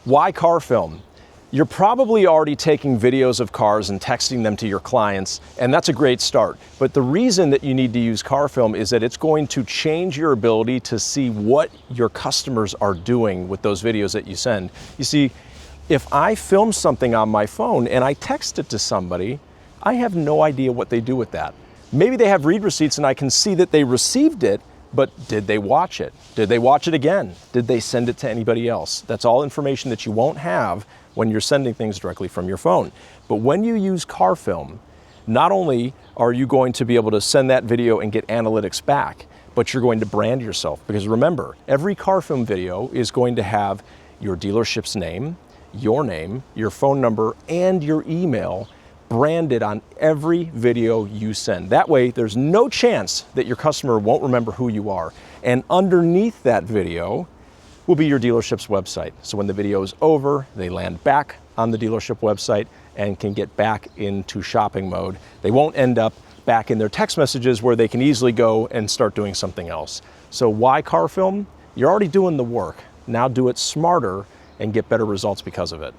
Why CarFilm? You're probably already taking videos of cars and texting them to your clients, and that's a great start. But the reason that you need to use CarFilm is that it's going to change your ability to see what your customers are doing with those videos that you send. You see, if I film something on my phone and I text it to somebody, I have no idea what they do with that. Maybe they have read receipts and I can see that they received it, but did they watch it? Did they watch it again? Did they send it to anybody else? That's all information that you won't have when you're sending things directly from your phone. But when you use CarFilm, not only are you going to be able to send that video and get analytics back, but you're going to brand yourself. Because remember, every CarFilm video is going to have your dealership's name, your phone number, and your email branded on every video you send. That way, there's no chance that your customer won't remember who you are. And underneath that video will be your dealership's website. So when the video is over, they land back on the dealership website and can get back into shopping mode. They won't end up back in their text messages where they can easily go and start doing something else. So why CarFilm? You're already doing the work. Now do it smarter and get better results because of it.